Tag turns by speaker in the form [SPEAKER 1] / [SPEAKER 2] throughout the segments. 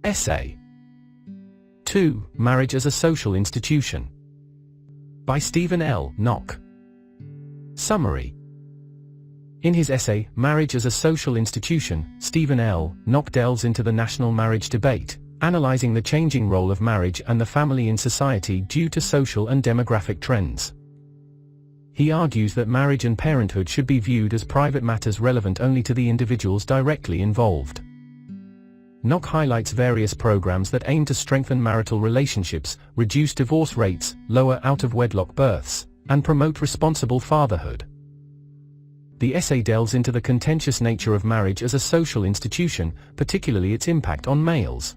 [SPEAKER 1] Essay 2. Marriage as a Social Institution. By Stephen L. Nock. Summary. In his essay, Marriage as a Social Institution, Stephen L. Nock delves into the national marriage debate, analyzing the changing role of marriage and the family in society due to social and demographic trends. He argues that marriage and parenthood should be viewed as private matters relevant only to the individuals directly involved. Nock highlights various programs that aim to strengthen marital relationships, reduce divorce rates, lower out-of-wedlock births, and promote responsible fatherhood. The essay delves into the contentious nature of marriage as a social institution, particularly its impact on males.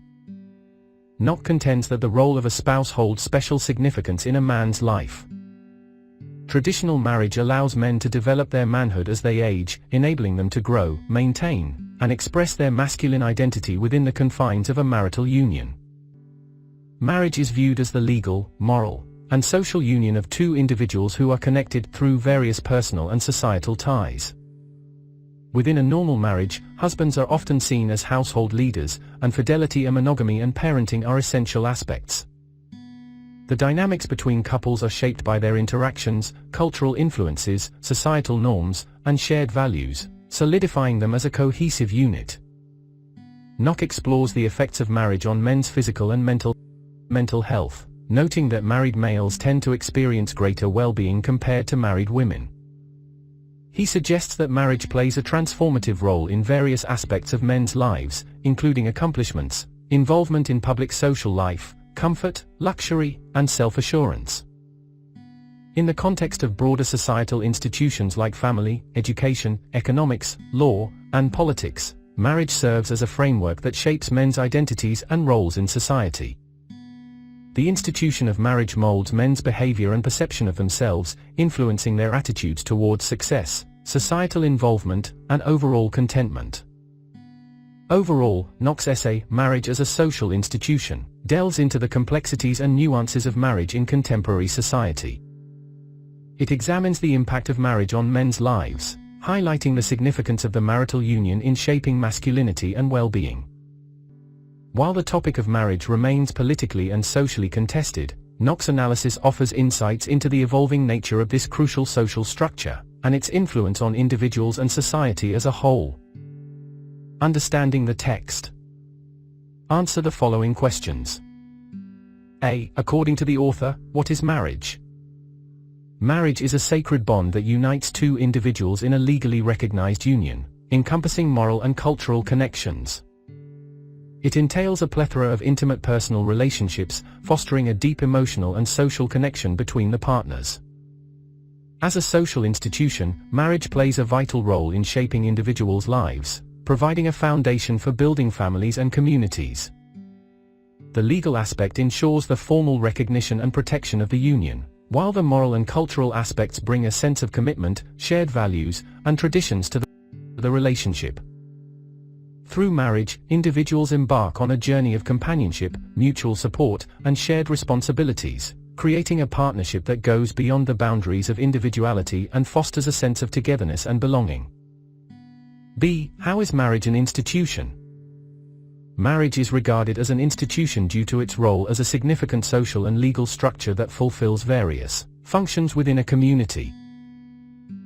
[SPEAKER 1] Nock contends that the role of a spouse holds special significance in a man's life. Traditional marriage allows men to develop their manhood as they age, enabling them to grow, maintain, and express their masculine identity within the confines of a marital union. Marriage is viewed as the legal, moral, and social union of two individuals who are connected through various personal and societal ties. Within a normal marriage, husbands are often seen as household leaders, and fidelity and monogamy and parenting are essential aspects. The dynamics between couples are shaped by their interactions, cultural influences, societal norms, and shared values, solidifying them as a cohesive unit. Nock explores the effects of marriage on men's physical and mental health, noting that married males tend to experience greater well-being compared to married women. He suggests that marriage plays a transformative role in various aspects of men's lives, including accomplishments, involvement in public social life, comfort, luxury, and self-assurance. In the context of broader societal institutions like family, education, economics, law, and politics, marriage serves as a framework that shapes men's identities and roles in society. The institution of marriage molds men's behavior and perception of themselves, influencing their attitudes towards success, societal involvement, and overall contentment. Overall, Nock's essay, Marriage as a Social Institution, delves into the complexities and nuances of marriage in contemporary society. It examines the impact of marriage on men's lives, highlighting the significance of the marital union in shaping masculinity and well-being. While the topic of marriage remains politically and socially contested, Nock's analysis offers insights into the evolving nature of this crucial social structure, and its influence on individuals and society as a whole. Understanding the text. Answer the following questions. A. According to the author, what is marriage? Marriage is a sacred bond that unites two individuals in a legally recognized union, encompassing moral and cultural connections. It entails a plethora of intimate personal relationships, fostering a deep emotional and social connection between the partners. As a social institution, marriage plays a vital role in shaping individuals' lives, providing a foundation for building families and communities. The legal aspect ensures the formal recognition and protection of the union, while the moral and cultural aspects bring a sense of commitment, shared values, and traditions to the relationship. Through marriage, individuals embark on a journey of companionship, mutual support, and shared responsibilities, creating a partnership that goes beyond the boundaries of individuality and fosters a sense of togetherness and belonging. B. How is marriage an institution? Marriage is regarded as an institution due to its role as a significant social and legal structure that fulfills various functions within a community.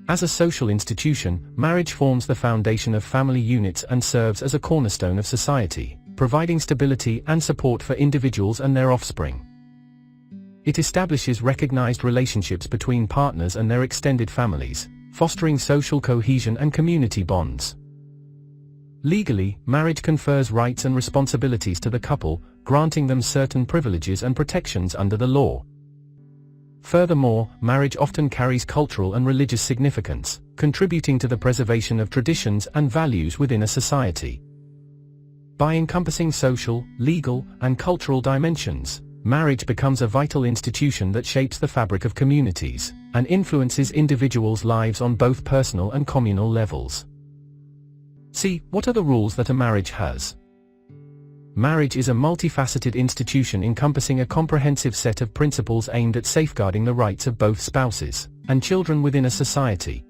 [SPEAKER 1] As a social institution, marriage forms the foundation of family units and serves as a cornerstone of society, providing stability and support for individuals and their offspring. It establishes recognized relationships between partners and their extended families, fostering social cohesion and community bonds. Legally, marriage confers rights and responsibilities to the couple, granting them certain privileges and protections under the law. Furthermore, marriage often carries cultural and religious significance, contributing to the preservation of traditions and values within a society. By encompassing social, legal, and cultural dimensions, marriage becomes a vital institution that shapes the fabric of communities, and influences individuals' lives on both personal and communal levels. C. What are the rules that a marriage has? Marriage is a multifaceted institution encompassing a comprehensive set of principles aimed at safeguarding the rights of both spouses and children within a society.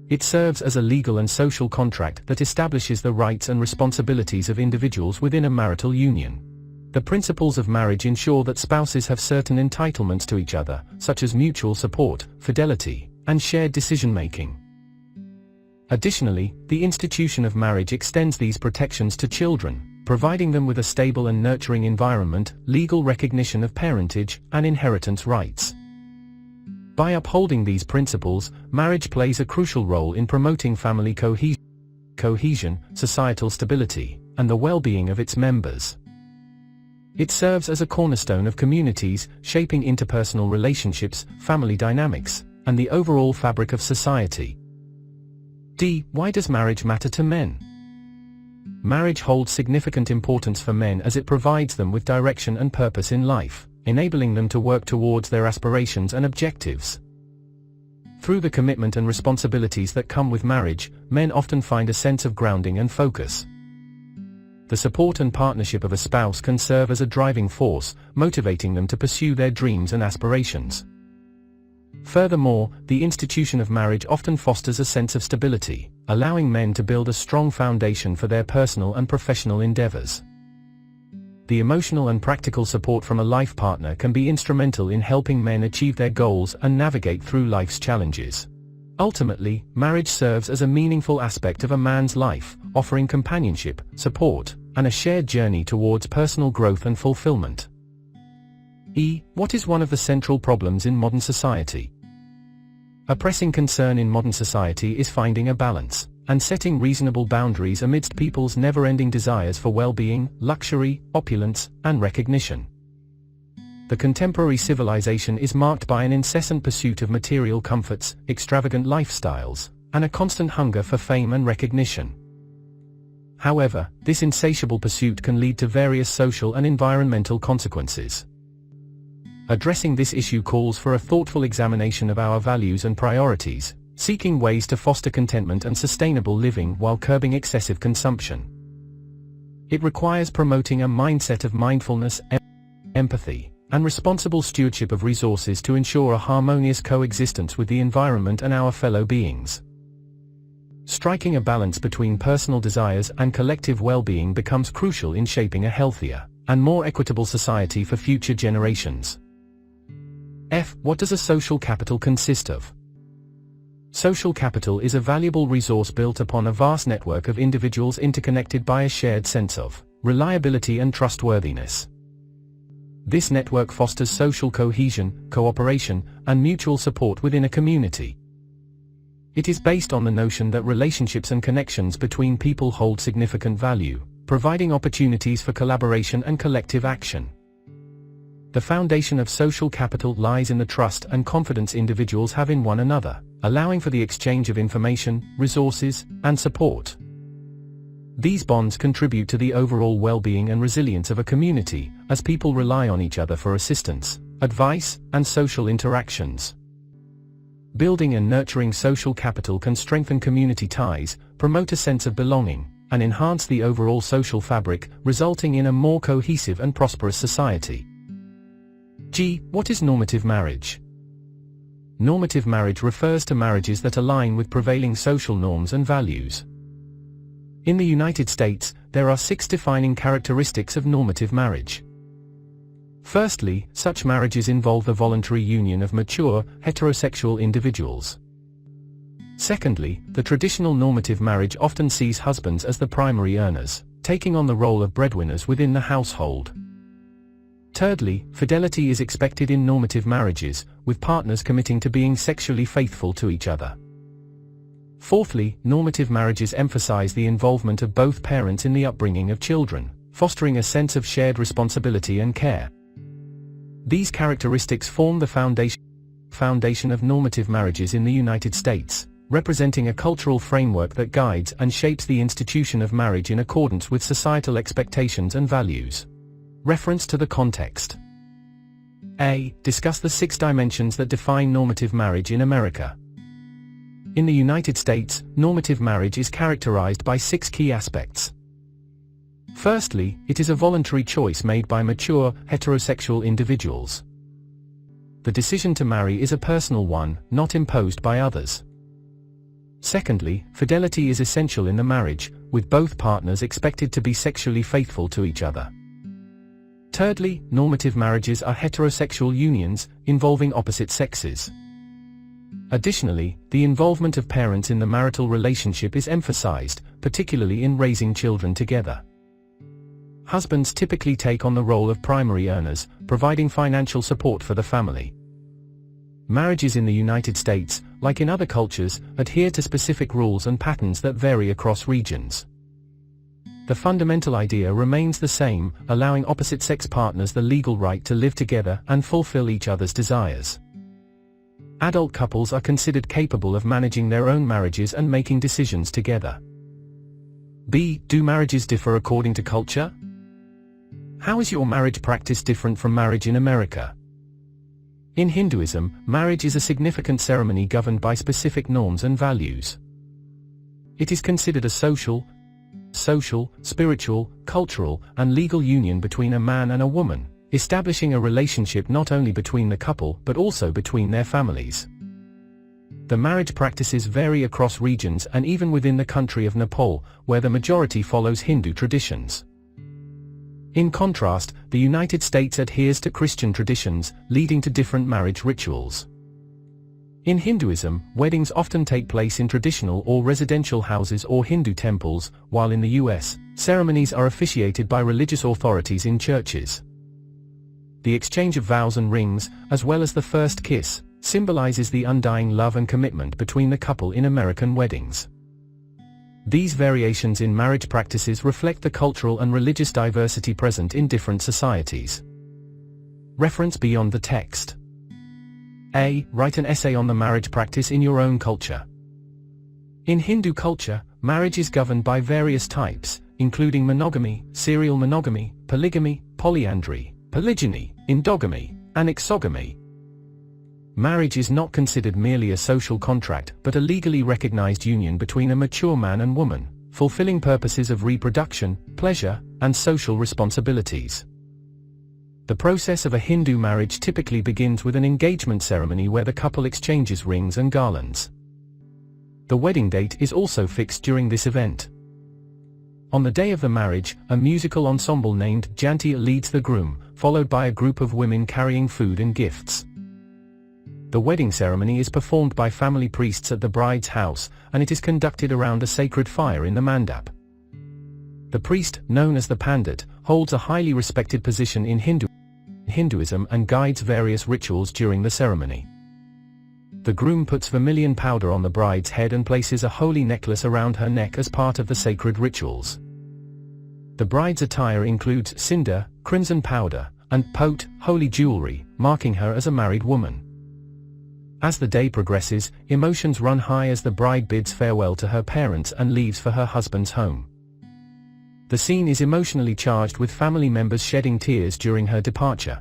[SPEAKER 1] It serves as a legal and social contract that establishes the rights and responsibilities of individuals within a marital union. The principles of marriage ensure that spouses have certain entitlements to each other, such as mutual support, fidelity, and shared decision-making. Additionally, the institution of marriage extends these protections to children, providing them with a stable and nurturing environment, legal recognition of parentage, and inheritance rights. By upholding these principles, marriage plays a crucial role in promoting family cohesion, societal stability, and the well-being of its members. It serves as a cornerstone of communities, shaping interpersonal relationships, family dynamics, and the overall fabric of society. D. Why does marriage matter to men? Marriage holds significant importance for men as it provides them with direction and purpose in life, enabling them to work towards their aspirations and objectives. Through the commitment and responsibilities that come with marriage, men often find a sense of grounding and focus. The support and partnership of a spouse can serve as a driving force, motivating them to pursue their dreams and aspirations. Furthermore, the institution of marriage often fosters a sense of stability, allowing men to build a strong foundation for their personal and professional endeavors. The emotional and practical support from a life partner can be instrumental in helping men achieve their goals and navigate through life's challenges. Ultimately, marriage serves as a meaningful aspect of a man's life, offering companionship, support, and a shared journey towards personal growth and fulfillment. E. What is one of the central problems in modern society? A pressing concern in modern society is finding a balance and setting reasonable boundaries amidst people's never-ending desires for well-being, luxury, opulence, and recognition. The contemporary civilization is marked by an incessant pursuit of material comforts, extravagant lifestyles, and a constant hunger for fame and recognition. However, this insatiable pursuit can lead to various social and environmental consequences. Addressing this issue calls for a thoughtful examination of our values and priorities, seeking ways to foster contentment and sustainable living while curbing excessive consumption. It requires promoting a mindset of mindfulness, empathy, and responsible stewardship of resources to ensure a harmonious coexistence with the environment and our fellow beings. Striking a balance between personal desires and collective well-being becomes crucial in shaping a healthier and more equitable society for future generations. F. What does a social capital consist of? Social capital is a valuable resource built upon a vast network of individuals interconnected by a shared sense of reliability and trustworthiness. This network fosters social cohesion, cooperation, and mutual support within a community. It is based on the notion that relationships and connections between people hold significant value, providing opportunities for collaboration and collective action. The foundation of social capital lies in the trust and confidence individuals have in one another, allowing for the exchange of information, resources, and support. These bonds contribute to the overall well-being and resilience of a community, as people rely on each other for assistance, advice, and social interactions. Building and nurturing social capital can strengthen community ties, promote a sense of belonging, and enhance the overall social fabric, resulting in a more cohesive and prosperous society. G. What is normative marriage? Normative marriage refers to marriages that align with prevailing social norms and values. In the United States, there are 6 defining characteristics of normative marriage. Firstly, such marriages involve the voluntary union of mature, heterosexual individuals. Secondly, the traditional normative marriage often sees husbands as the primary earners, taking on the role of breadwinners within the household. Thirdly, fidelity is expected in normative marriages, with partners committing to being sexually faithful to each other. Fourthly, normative marriages emphasize the involvement of both parents in the upbringing of children, fostering a sense of shared responsibility and care. These characteristics form the foundation of normative marriages in the United States, representing a cultural framework that guides and shapes the institution of marriage in accordance with societal expectations and values. Reference to the context. A. Discuss the 6 dimensions that define normative marriage in America. In the United States, normative marriage is characterized by 6 key aspects. Firstly, it is a voluntary choice made by mature, heterosexual individuals. The decision to marry is a personal one, not imposed by others. Secondly, fidelity is essential in the marriage, with both partners expected to be sexually faithful to each other. Thirdly, normative marriages are heterosexual unions, involving opposite sexes. Additionally, the involvement of parents in the marital relationship is emphasized, particularly in raising children together. Husbands typically take on the role of primary earners, providing financial support for the family. Marriages in the United States, like in other cultures, adhere to specific rules and patterns that vary across regions. The fundamental idea remains the same, allowing opposite-sex partners the legal right to live together and fulfill each other's desires. Adult couples are considered capable of managing their own marriages and making decisions together. B. Do marriages differ according to culture? How is your marriage practice different from marriage in America? In Hinduism, marriage is a significant ceremony governed by specific norms and values. It is considered a social, spiritual, cultural, and legal union between a man and a woman, establishing a relationship not only between the couple but also between their families. The marriage practices vary across regions and even within the country of Nepal, where the majority follows Hindu traditions. In contrast, the United States adheres to Christian traditions, leading to different marriage rituals. In Hinduism, weddings often take place in traditional or residential houses or Hindu temples, while in the US, ceremonies are officiated by religious authorities in churches. The exchange of vows and rings, as well as the first kiss, symbolizes the undying love and commitment between the couple in American weddings. These variations in marriage practices reflect the cultural and religious diversity present in different societies. Reference beyond the text. A. Write an essay on the marriage practice in your own culture. In Hindu culture, marriage is governed by various types, including monogamy, serial monogamy, polygamy, polyandry, polygyny, endogamy, and exogamy. Marriage is not considered merely a social contract but a legally recognized union between a mature man and woman, fulfilling purposes of reproduction, pleasure, and social responsibilities. The process of a Hindu marriage typically begins with an engagement ceremony where the couple exchanges rings and garlands. The wedding date is also fixed during this event. On the day of the marriage, a musical ensemble named Jantia leads the groom, followed by a group of women carrying food and gifts. The wedding ceremony is performed by family priests at the bride's house, and it is conducted around a sacred fire in the mandap. The priest, known as the Pandit, holds a highly respected position in Hinduism and guides various rituals during the ceremony. The groom puts vermilion powder on the bride's head and places a holy necklace around her neck as part of the sacred rituals. The bride's attire includes cinder, crimson powder, and pote, holy jewelry, marking her as a married woman. As the day progresses, emotions run high as the bride bids farewell to her parents and leaves for her husband's home. The scene is emotionally charged with family members shedding tears during her departure.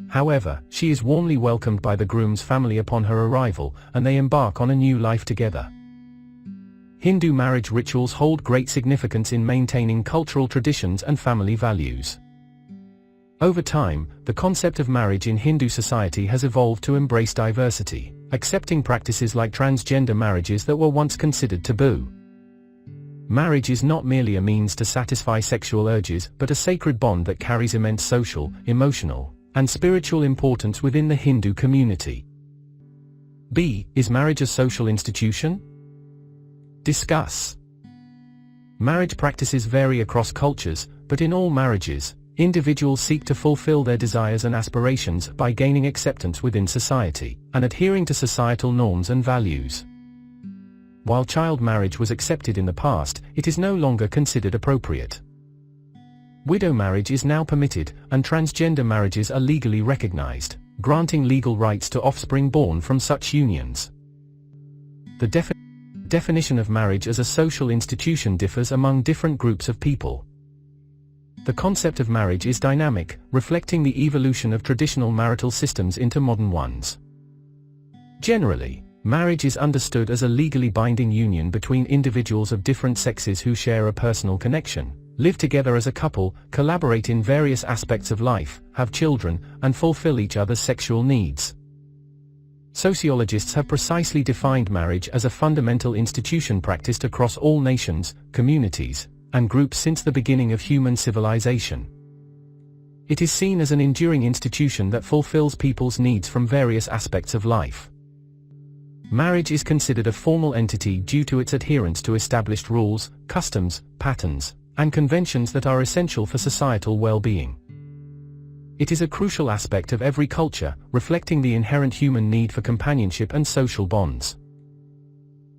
[SPEAKER 1] However, she is warmly welcomed by the groom's family upon her arrival, and they embark on a new life together. Hindu marriage rituals hold great significance in maintaining cultural traditions and family values. Over time, the concept of marriage in Hindu society has evolved to embrace diversity, accepting practices like transgender marriages that were once considered taboo. Marriage is not merely a means to satisfy sexual urges but a sacred bond that carries immense social, emotional, and spiritual importance within the Hindu community. B. Is marriage a social institution? Discuss. Marriage practices vary across cultures, but in all marriages, individuals seek to fulfill their desires and aspirations by gaining acceptance within society, and adhering to societal norms and values. While child marriage was accepted in the past, it is no longer considered appropriate. Widow marriage is now permitted, and transgender marriages are legally recognized, granting legal rights to offspring born from such unions. The definition of marriage as a social institution differs among different groups of people. The concept of marriage is dynamic, reflecting the evolution of traditional marital systems into modern ones. Generally, marriage is understood as a legally binding union between individuals of different sexes who share a personal connection, live together as a couple, collaborate in various aspects of life, have children, and fulfill each other's sexual needs. Sociologists have precisely defined marriage as a fundamental institution practiced across all nations, communities, and groups since the beginning of human civilization. It is seen as an enduring institution that fulfills people's needs from various aspects of life. Marriage is considered a formal entity due to its adherence to established rules, customs, patterns, and conventions that are essential for societal well-being. It is a crucial aspect of every culture, reflecting the inherent human need for companionship and social bonds.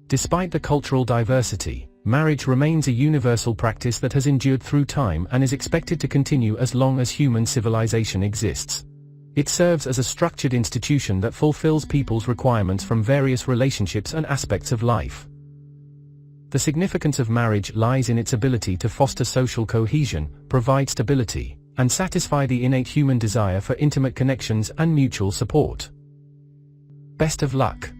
[SPEAKER 1] Despite the cultural diversity, marriage remains a universal practice that has endured through time and is expected to continue as long as human civilization exists. It serves as a structured institution that fulfills people's requirements from various relationships and aspects of life. The significance of marriage lies in its ability to foster social cohesion, provide stability, and satisfy the innate human desire for intimate connections and mutual support. Best of luck.